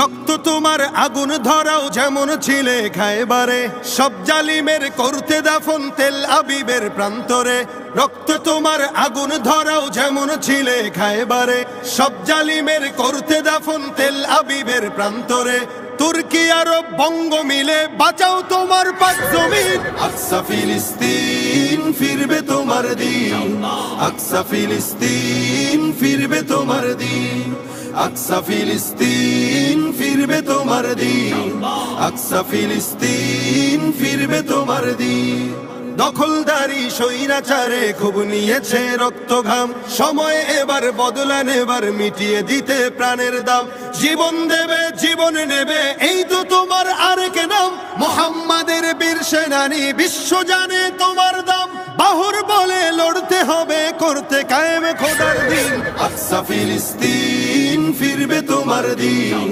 রক্ত তোমার আগুন ধরাও যেমন ছিলে খায়বারে, সব জালিমের করতে দাফন তেল আবিবের প্রান্তরে। রক্ত তোমার আগুন ধরাও যেমন ছিলে খায়বারে, সব জালিমের করতে দাফন তেল আবিবের প্রান্তরে। তুর্কি আরব বঙ্গ মিলে বাঁচাও তোমার পাক জমিন। আকসা ফিলিস্তিন ফিরবে তোমার দিন, আকসা ফিলিস্তিন ফিরবে তোমার দিন, আকসা ফিলিস্তিন ফিরবে তোমার দিন, আকসা ফিলিস্তিন ফিরবে তোমার দিন। দখলদারি স্বৈরাচারে খুব নিয়েছে রক্ত ঘাম, সময় এবার বদলা নেবার, মিটিয়ে দিতে প্রাণের দাম। জীবন দেবে জীবন নেবে এই তো তোমার আরেক নাম, মুহাম্মাদের বীর সেনানী বিশ্ব জানে তোমার দাম। বাহুর বলে লড়তে হবে করতে কায়েম খোদার দিন, আকসা ফিলিস্তিন ফিরবে তোমার দিন।